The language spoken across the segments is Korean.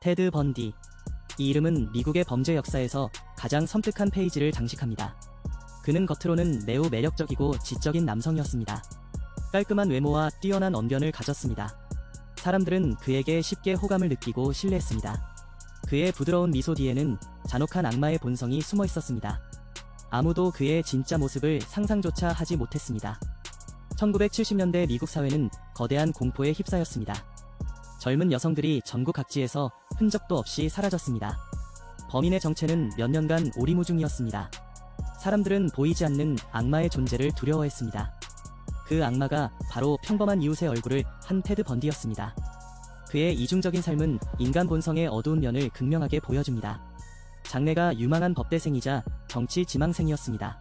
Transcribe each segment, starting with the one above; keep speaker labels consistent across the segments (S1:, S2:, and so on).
S1: 테드 번디. 이 이름은 미국의 범죄 역사에서 가장 섬뜩한 페이지를 장식합니다. 그는 겉으로는 매우 매력적이고 지적인 남성이었습니다. 깔끔한 외모와 뛰어난 언변을 가졌습니다. 사람들은 그에게 쉽게 호감을 느끼고 신뢰했습니다. 그의 부드러운 미소 뒤에는 잔혹한 악마의 본성이 숨어 있었습니다. 아무도 그의 진짜 모습을 상상조차 하지 못했습니다. 1970년대 미국 사회는 거대한 공포에 휩싸였습니다. 젊은 여성들이 전국 각지에서 흔적도 없이 사라졌습니다. 범인의 정체는 몇 년간 오리무중이었습니다. 사람들은 보이지 않는 악마의 존재를 두려워했습니다. 그 악마가 바로 평범한 이웃의 얼굴을 한 테드 번디였습니다. 그의 이중적인 삶은 인간 본성의 어두운 면을 극명하게 보여줍니다. 장래가 유망한 법대생이자 정치 지망생이었습니다.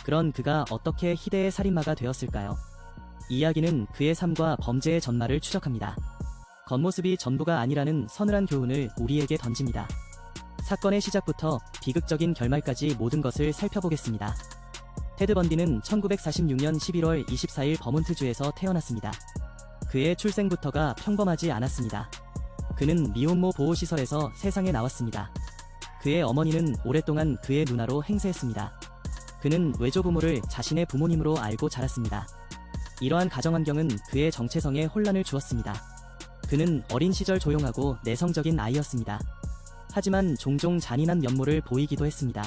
S1: 그런 그가 어떻게 희대의 살인마가 되었을까요? 이야기는 그의 삶과 범죄의 전말을 추적합니다. 겉모습이 전부가 아니라는 서늘한 교훈을 우리에게 던집니다. 사건의 시작부터 비극적인 결말까지 모든 것을 살펴보겠습니다. 테드 번디는 1946년 11월 24일 버몬트주에서 태어났습니다. 그의 출생부터가 평범하지 않았습니다. 그는 미혼모 보호시설에서 세상에 나왔습니다. 그의 어머니는 오랫동안 그의 누나로 행세했습니다. 그는 외조부모를 자신의 부모님으로 알고 자랐습니다. 이러한 가정환경은 그의 정체성에 혼란을 주었습니다. 그는 어린 시절 조용하고 내성적인 아이였습니다. 하지만 종종 잔인한 면모를 보이기도 했습니다.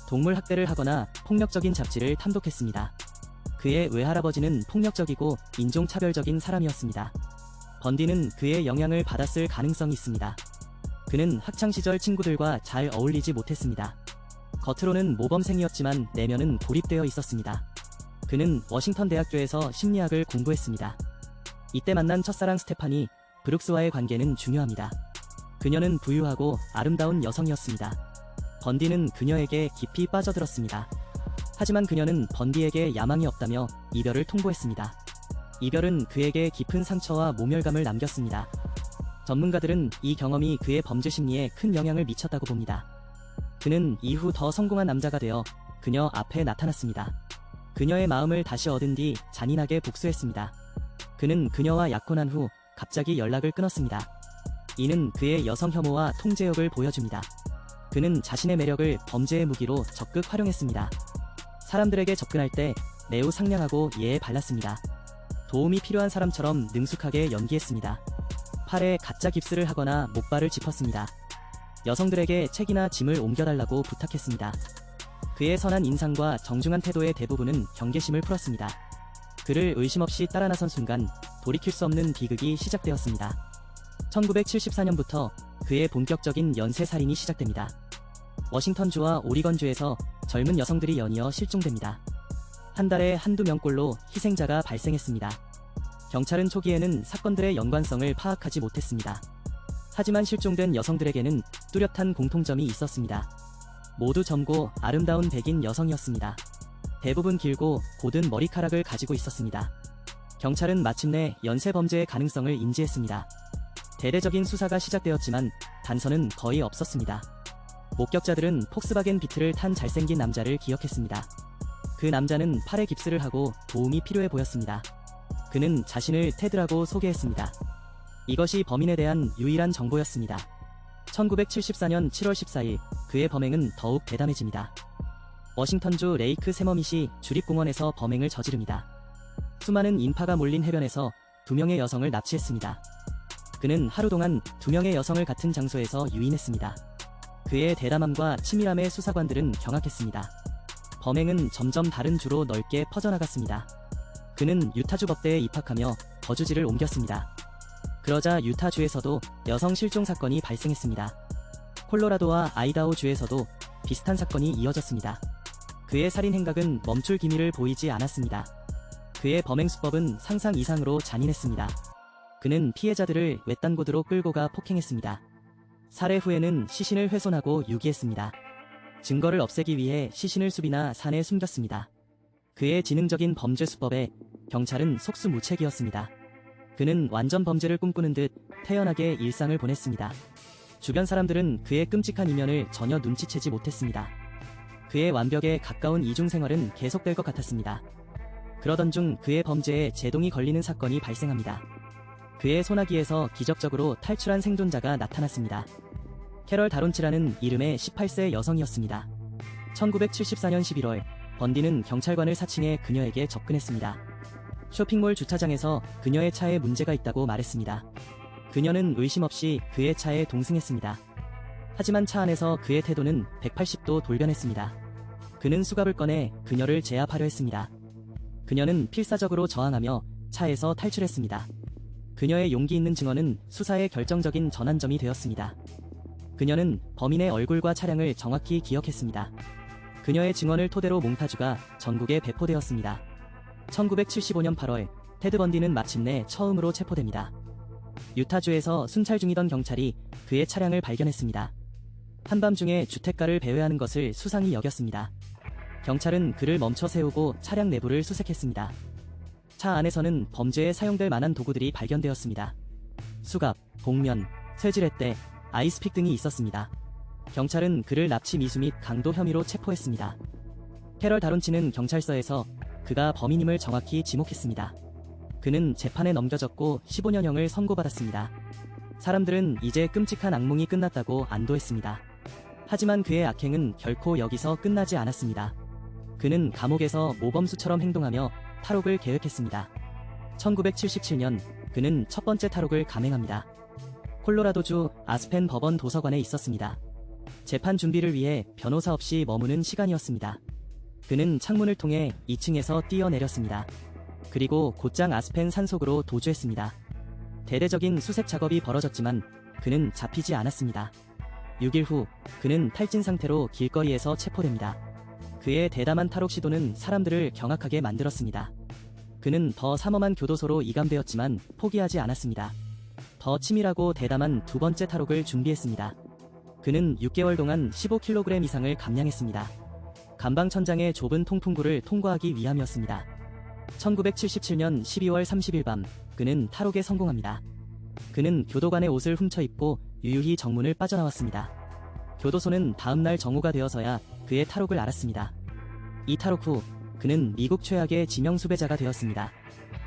S1: 동물 학대를 하거나 폭력적인 잡지를 탐독했습니다. 그의 외할아버지는 폭력적이고 인종차별적인 사람이었습니다. 번디는 그의 영향을 받았을 가능성이 있습니다. 그는 학창시절 친구들과 잘 어울리지 못했습니다. 겉으로는 모범생이었지만 내면은 고립되어 있었습니다. 그는 워싱턴 대학교에서 심리학을 공부했습니다. 이때 만난 첫사랑 스테파니 브룩스와의 관계는 중요합니다. 그녀는 부유하고 아름다운 여성이었습니다. 번디는 그녀에게 깊이 빠져들었습니다. 하지만 그녀는 번디에게 야망이 없다며 이별을 통보했습니다. 이별은 그에게 깊은 상처와 모멸감을 남겼습니다. 전문가들은 이 경험이 그의 범죄 심리에 큰 영향을 미쳤다고 봅니다. 그는 이후 더 성공한 남자가 되어 그녀 앞에 나타났습니다. 그녀의 마음을 다시 얻은 뒤 잔인하게 복수했습니다. 그는 그녀와 약혼한 후 갑자기 연락을 끊었습니다. 이는 그의 여성 혐오와 통제욕을 보여줍니다. 그는 자신의 매력을 범죄의 무기로 적극 활용했습니다. 사람들에게 접근할 때 매우 상냥하고 예에 발랐습니다. 도움이 필요한 사람처럼 능숙하게 연기했습니다. 팔에 가짜 깁스를 하거나 목발을 짚었습니다. 여성들에게 책이나 짐을 옮겨달라고 부탁했습니다. 그의 선한 인상과 정중한 태도의 대부분은 경계심을 풀었습니다. 그를 의심 없이 따라 나선 순간 돌이킬 수 없는 비극이 시작되었습니다. 1974년부터 그의 본격적인 연쇄살인이 시작됩니다. 워싱턴주와 오리건주에서 젊은 여성들이 연이어 실종됩니다. 한 달에 한두 명꼴로 희생자가 발생했습니다. 경찰은 초기에는 사건들의 연관성을 파악하지 못했습니다. 하지만 실종된 여성들에게는 뚜렷한 공통점이 있었습니다. 모두 젊고 아름다운 백인 여성이었습니다. 대부분 길고 곧은 머리카락을 가지고 있었습니다. 경찰은 마침내 연쇄범죄의 가능성을 인지했습니다. 대대적인 수사가 시작되었지만 단서는 거의 없었습니다. 목격자들은 폭스바겐 비트를 탄 잘생긴 남자를 기억했습니다. 그 남자는 팔에 깁스를 하고 도움이 필요해 보였습니다. 그는 자신을 테드라고 소개했습니다. 이것이 범인에 대한 유일한 정보였습니다. 1974년 7월 14일 그의 범행은 더욱 대담해집니다. 워싱턴주 레이크 세머밋이 주립공원에서 범행을 저지릅니다. 수많은 인파가 몰린 해변에서 2명의 여성을 납치했습니다. 그는 하루 동안 2명의 여성을 같은 장소에서 유인했습니다. 그의 대담함과 치밀함에 수사관들은 경악했습니다. 범행은 점점 다른 주로 넓게 퍼져나갔습니다. 그는 유타주 법대에 입학하며 거주지를 옮겼습니다. 그러자 유타주에서도 여성 실종 사건이 발생했습니다. 콜로라도와 아이다호주에서도 비슷한 사건이 이어졌습니다. 그의 살인 행각은 멈출 기미를 보이지 않았습니다. 그의 범행 수법은 상상 이상으로 잔인했습니다. 그는 피해자들을 외딴 곳으로 끌고 가 폭행했습니다. 살해 후에는 시신을 훼손하고 유기했습니다. 증거를 없애기 위해 시신을 숲이나 산에 숨겼습니다. 그의 지능적인 범죄 수법에 경찰은 속수무책이었습니다. 그는 완전 범죄를 꿈꾸는 듯 태연하게 일상을 보냈습니다. 주변 사람들은 그의 끔찍한 이면을 전혀 눈치채지 못했습니다. 그의 완벽에 가까운 이중생활은 계속될 것 같았습니다. 그러던 중 그의 범죄에 제동이 걸리는 사건이 발생합니다. 그의 소나기에서 기적적으로 탈출한 생존자가 나타났습니다. 캐럴 다론치라는 이름의 18세 여성이었습니다. 1974년 11월, 번디는 경찰관을 사칭해 그녀에게 접근했습니다. 쇼핑몰 주차장에서 그녀의 차에 문제가 있다고 말했습니다. 그녀는 의심 없이 그의 차에 동승했습니다. 하지만 차 안에서 그의 태도는 180도 돌변했습니다. 그는 수갑을 꺼내 그녀를 제압하려 했습니다. 그녀는 필사적으로 저항하며 차에서 탈출했습니다. 그녀의 용기 있는 증언은 수사의 결정적인 전환점이 되었습니다. 그녀는 범인의 얼굴과 차량을 정확히 기억했습니다. 그녀의 증언을 토대로 몽타주가 전국에 배포되었습니다. 1975년 8월, 테드 번디는 마침내 처음으로 체포됩니다. 유타주에서 순찰 중이던 경찰이 그의 차량을 발견했습니다. 한밤중에 주택가를 배회하는 것을 수상히 여겼습니다. 경찰은 그를 멈춰 세우고 차량 내부를 수색했습니다. 차 안에서는 범죄에 사용될 만한 도구들이 발견되었습니다. 수갑, 복면, 쇠지렛대, 아이스픽 등이 있었습니다. 경찰은 그를 납치 미수 및 강도 혐의로 체포했습니다. 캐럴 다론치는 경찰서에서 그가 범인임을 정확히 지목했습니다. 그는 재판에 넘겨졌고 15년형을 선고받았습니다. 사람들은 이제 끔찍한 악몽이 끝났다고 안도했습니다. 하지만 그의 악행은 결코 여기서 끝나지 않았습니다. 그는 감옥에서 모범수처럼 행동하며 탈옥을 계획했습니다. 1977년, 그는 첫 번째 탈옥을 감행합니다. 콜로라도주 아스펜 법원 도서관에 있었습니다. 재판 준비를 위해 변호사 없이 머무는 시간이었습니다. 그는 창문을 통해 2층에서 뛰어내렸습니다. 그리고 곧장 아스펜 산속으로 도주했습니다. 대대적인 수색 작업이 벌어졌지만 그는 잡히지 않았습니다. 6일 후, 그는 탈진 상태로 길거리에서 체포됩니다. 그의 대담한 탈옥 시도는 사람들을 경악하게 만들었습니다. 그는 더 삼엄한 교도소로 이감되었지만 포기하지 않았습니다. 더 치밀하고 대담한 두 번째 탈옥을 준비했습니다. 그는 6개월 동안 15kg 이상을 감량했습니다. 감방천장의 좁은 통풍구를 통과하기 위함이었습니다. 1977년 12월 30일 밤, 그는 탈옥에 성공합니다. 그는 교도관의 옷을 훔쳐 입고 유유히 정문을 빠져나왔습니다. 교도소는 다음날 정오가 되어서야 그의 탈옥을 알았습니다. 이 탈옥 후, 그는 미국 최악의 지명 수배자가 되었습니다.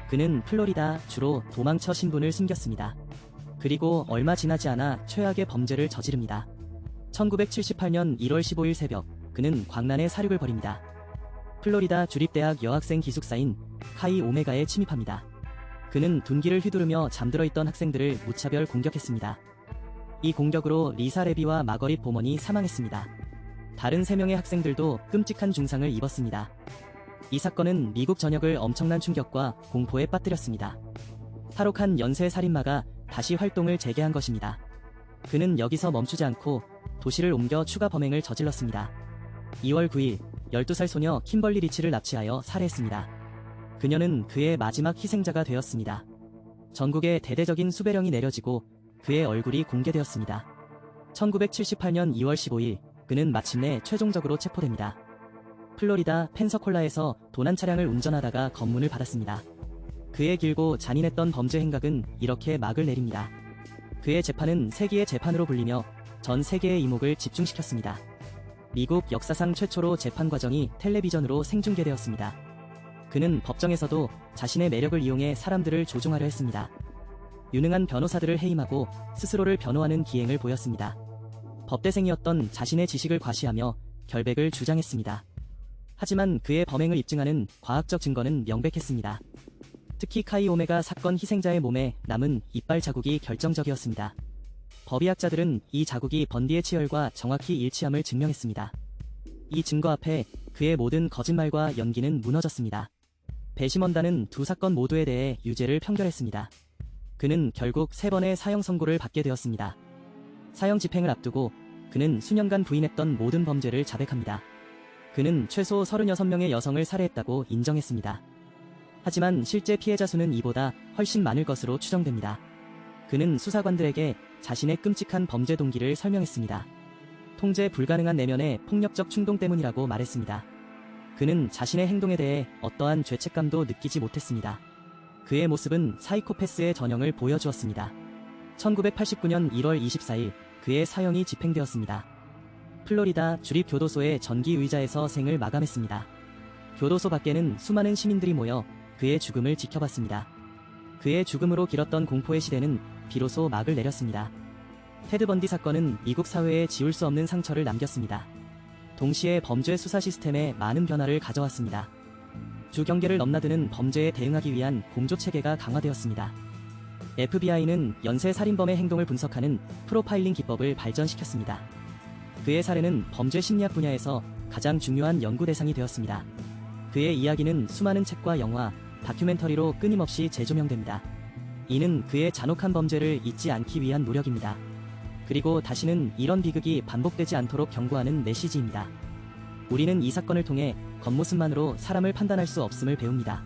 S1: 그는 플로리다 주로 도망쳐 신분을 숨겼습니다. 그리고 얼마 지나지 않아 최악의 범죄를 저지릅니다. 1978년 1월 15일 새벽, 그는 광란의 사륙을 벌입니다. 플로리다 주립대학 여학생 기숙사인 카이 오메가에 침입합니다. 그는 둔기를 휘두르며 잠들어 있던 학생들을 무차별 공격했습니다. 이 공격으로 리사 레비와 마거릿 보먼이 사망했습니다. 다른 3명의 학생들도 끔찍한 중상을 입었습니다. 이 사건은 미국 전역을 엄청난 충격과 공포에 빠뜨렸습니다. 탈옥한 연쇄 살인마가 다시 활동을 재개한 것입니다. 그는 여기서 멈추지 않고 도시를 옮겨 추가 범행을 저질렀습니다. 2월 9일, 12살 소녀 킴벌리 리치를 납치하여 살해했습니다. 그녀는 그의 마지막 희생자가 되었습니다. 전국에 대대적인 수배령이 내려지고 그의 얼굴이 공개되었습니다. 1978년 2월 15일, 그는 마침내 최종적으로 체포됩니다. 플로리다 펜서콜라에서 도난 차량을 운전하다가 검문을 받았습니다. 그의 길고 잔인했던 범죄 행각은 이렇게 막을 내립니다. 그의 재판은 세기의 재판으로 불리며 전 세계의 이목을 집중시켰습니다. 미국 역사상 최초로 재판 과정이 텔레비전으로 생중계되었습니다. 그는 법정에서도 자신의 매력을 이용해 사람들을 조종하려 했습니다. 유능한 변호사들을 해임하고 스스로를 변호하는 기행을 보였습니다. 법대생이었던 자신의 지식을 과시하며 결백을 주장했습니다. 하지만 그의 범행을 입증하는 과학적 증거는 명백했습니다. 특히 카이 오메가 사건 희생자의 몸에 남은 이빨 자국이 결정적이었습니다. 법의학자들은 이 자국이 번디의 치열과 정확히 일치함을 증명했습니다. 이 증거 앞에 그의 모든 거짓말과 연기는 무너졌습니다. 배심원단은 두 사건 모두에 대해 유죄를 판결했습니다. 그는 결국 3번의 사형 선고를 받게 되었습니다. 사형 집행을 앞두고 그는 수년간 부인했던 모든 범죄를 자백합니다. 그는 최소 36명의 여성을 살해했다고 인정했습니다. 하지만 실제 피해자 수는 이보다 훨씬 많을 것으로 추정됩니다. 그는 수사관들에게 자신의 끔찍한 범죄 동기를 설명했습니다. 통제 불가능한 내면의 폭력적 충동 때문이라고 말했습니다. 그는 자신의 행동에 대해 어떠한 죄책감도 느끼지 못했습니다. 그의 모습은 사이코패스의 전형을 보여주었습니다. 1989년 1월 24일, 그의 사형이 집행되었습니다. 플로리다 주립교도소의 전기의자에서 생을 마감했습니다. 교도소 밖에는 수많은 시민들이 모여 그의 죽음을 지켜봤습니다. 그의 죽음으로 길었던 공포의 시대는 비로소 막을 내렸습니다. 테드 번디 사건은 미국 사회에 지울 수 없는 상처를 남겼습니다. 동시에 범죄 수사 시스템에 많은 변화를 가져왔습니다. 주 경계를 넘나드는 범죄에 대응하기 위한 공조 체계가 강화되었습니다. FBI는 연쇄 살인범의 행동을 분석하는 프로파일링 기법을 발전시켰습니다. 그의 사례는 범죄 심리학 분야에서 가장 중요한 연구 대상이 되었습니다. 그의 이야기는 수많은 책과 영화, 다큐멘터리로 끊임없이 재조명됩니다. 이는 그의 잔혹한 범죄를 잊지 않기 위한 노력입니다. 그리고 다시는 이런 비극이 반복되지 않도록 경고하는 메시지입니다. 우리는 이 사건을 통해 겉모습만으로 사람을 판단할 수 없음을 배웁니다.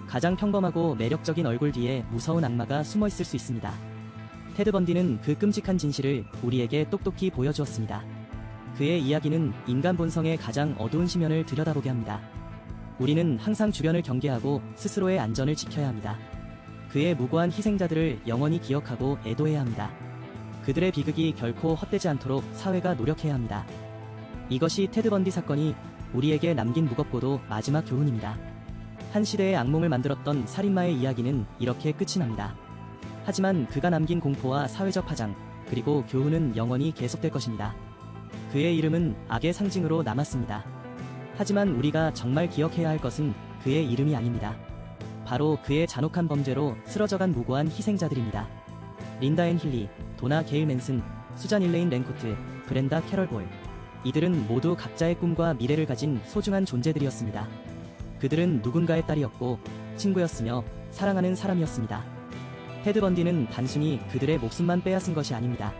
S1: 가장 평범하고 매력적인 얼굴 뒤에 무서운 악마가 숨어 있을 수 있습니다. 테드 번디는 그 끔찍한 진실을 우리에게 똑똑히 보여주었습니다. 그의 이야기는 인간 본성의 가장 어두운 시면을 들여다보게 합니다. 우리는 항상 주변을 경계하고 스스로의 안전을 지켜야 합니다. 그의 무고한 희생자들을 영원히 기억하고 애도해야 합니다. 그들의 비극이 결코 헛되지 않도록 사회가 노력해야 합니다. 이것이 테드 번디 사건이 우리에게 남긴 무겁고도 마지막 교훈입니다. 한 시대의 악몽을 만들었던 살인마의 이야기는 이렇게 끝이 납니다. 하지만 그가 남긴 공포와 사회적 파장, 그리고 교훈은 영원히 계속될 것입니다. 그의 이름은 악의 상징으로 남았습니다. 하지만 우리가 정말 기억해야 할 것은 그의 이름이 아닙니다. 바로 그의 잔혹한 범죄로 쓰러져간 무고한 희생자들입니다. 린다 앤 힐리, 도나 게일 맨슨, 수잔 일레인 랭코트, 브렌다 캐럴 볼. 이들은 모두 각자의 꿈과 미래를 가진 소중한 존재들이었습니다. 그들은 누군가의 딸이었고 친구였으며 사랑하는 사람이었습니다. 테드 번디는 단순히 그들의 목숨만 빼앗은 것이 아닙니다.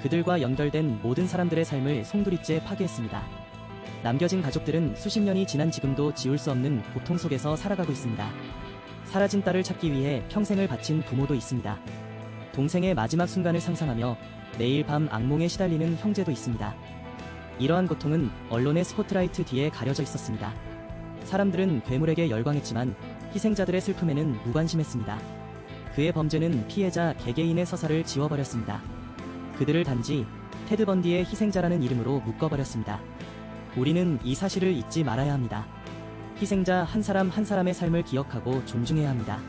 S1: 그들과 연결된 모든 사람들의 삶을 송두리째 파괴했습니다. 남겨진 가족들은 수십 년이 지난 지금도 지울 수 없는 고통 속에서 살아가고 있습니다. 사라진 딸을 찾기 위해 평생을 바친 부모도 있습니다. 동생의 마지막 순간을 상상하며 매일 밤 악몽에 시달리는 형제도 있습니다. 이러한 고통은 언론의 스포트라이트 뒤에 가려져 있었습니다. 사람들은 괴물에게 열광했지만 희생자들의 슬픔에는 무관심했습니다. 그의 범죄는 피해자 개개인의 서사를 지워버렸습니다. 그들을 단지 테드 번디의 희생자라는 이름으로 묶어버렸습니다. 우리는 이 사실을 잊지 말아야 합니다. 희생자 한 사람 한 사람의 삶을 기억하고 존중해야 합니다.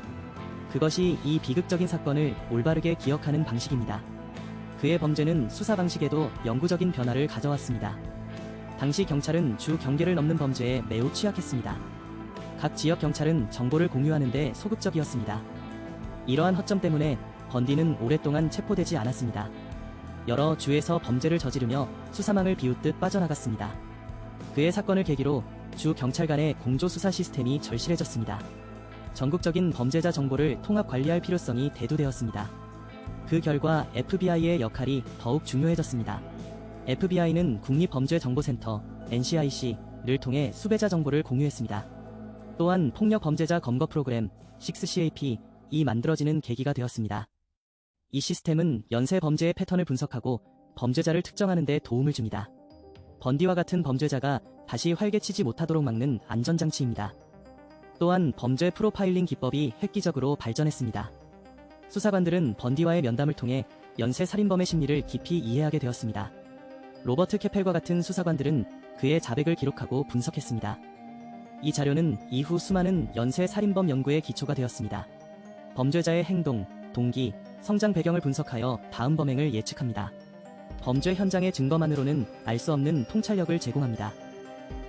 S1: 그것이 이 비극적인 사건을 올바르게 기억하는 방식입니다. 그의 범죄는 수사 방식에도 영구적인 변화를 가져왔습니다. 당시 경찰은 주 경계를 넘는 범죄에 매우 취약했습니다. 각 지역 경찰은 정보를 공유하는 데 소극적이었습니다. 이러한 허점 때문에 번디는 오랫동안 체포되지 않았습니다. 여러 주에서 범죄를 저지르며 수사망을 비웃듯 빠져나갔습니다. 그의 사건을 계기로 주 경찰 간의 공조 수사 시스템이 절실해졌습니다. 전국적인 범죄자 정보를 통합 관리할 필요성이 대두되었습니다. 그 결과 FBI의 역할이 더욱 중요해졌습니다. FBI는 국립범죄정보센터 NCIC를 통해 수배자 정보를 공유했습니다. 또한 폭력 범죄자 검거 프로그램 6CAP이 만들어지는 계기가 되었습니다. 이 시스템은 연쇄 범죄의 패턴을 분석하고 범죄자를 특정하는 데 도움을 줍니다. 번디와 같은 범죄자가 다시 활개치지 못하도록 막는 안전장치입니다. 또한 범죄 프로파일링 기법이 획기적으로 발전했습니다. 수사관들은 번디와의 면담을 통해 연쇄 살인범의 심리를 깊이 이해하게 되었습니다. 로버트 캐펠과 같은 수사관들은 그의 자백을 기록하고 분석했습니다. 이 자료는 이후 수많은 연쇄 살인범 연구의 기초가 되었습니다. 범죄자의 행동, 동기, 성장 배경을 분석하여 다음 범행을 예측합니다. 범죄 현장의 증거만으로는 알 수 없는 통찰력을 제공합니다.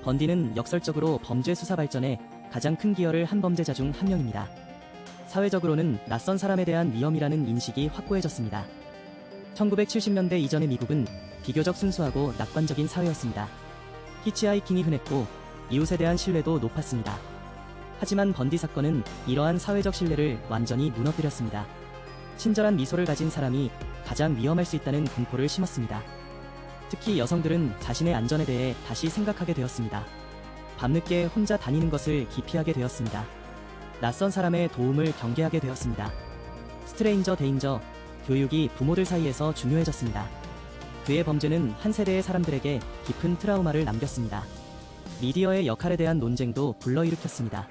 S1: 번디는 역설적으로 범죄 수사 발전에 가장 큰 기여를 한 범죄자 중 한 명입니다. 사회적으로는 낯선 사람에 대한 위험이라는 인식이 확고해졌습니다. 1970년대 이전의 미국은 비교적 순수하고 낙관적인 사회였습니다. 히치하이킹이 흔했고 이웃에 대한 신뢰도 높았습니다. 하지만 번디 사건은 이러한 사회적 신뢰를 완전히 무너뜨렸습니다. 친절한 미소를 가진 사람이 가장 위험할 수 있다는 공포를 심었습니다. 특히 여성들은 자신의 안전에 대해 다시 생각하게 되었습니다. 밤늦게 혼자 다니는 것을 기피하게 되었습니다. 낯선 사람의 도움을 경계하게 되었습니다. 스트레인저 데인저 교육이 부모들 사이에서 중요해졌습니다. 그의 범죄는 한 세대의 사람들에게 깊은 트라우마를 남겼습니다. 미디어의 역할에 대한 논쟁도 불러일으켰습니다.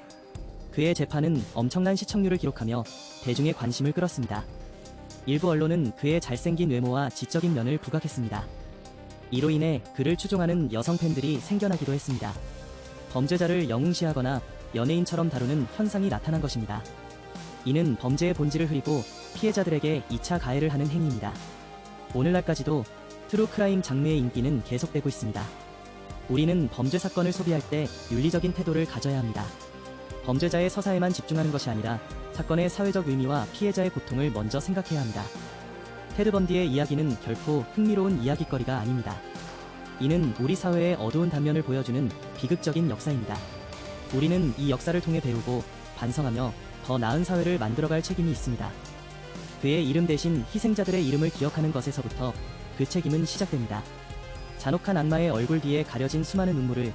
S1: 그의 재판은 엄청난 시청률을 기록하며 대중의 관심을 끌었습니다. 일부 언론은 그의 잘생긴 외모와 지적인 면을 부각했습니다. 이로 인해 그를 추종하는 여성 팬들이 생겨나기도 했습니다. 범죄자를 영웅시하거나 연예인처럼 다루는 현상이 나타난 것입니다. 이는 범죄의 본질을 흐리고 피해자들에게 2차 가해를 하는 행위입니다. 오늘날까지도 트루크라임 장르의 인기는 계속되고 있습니다. 우리는 범죄 사건을 소비할 때 윤리적인 태도를 가져야 합니다. 범죄자의 서사에만 집중하는 것이 아니라 사건의 사회적 의미와 피해자의 고통을 먼저 생각해야 합니다. 테드 번디의 이야기는 결코 흥미로운 이야깃거리가 아닙니다. 이는 우리 사회의 어두운 단면을 보여주는 비극적인 역사입니다. 우리는 이 역사를 통해 배우고 반성하며 더 나은 사회를 만들어갈 책임이 있습니다. 그의 이름 대신 희생자들의 이름을 기억하는 것에서부터 그 책임은 시작됩니다. 잔혹한 악마의 얼굴 뒤에 가려진 수많은 눈물을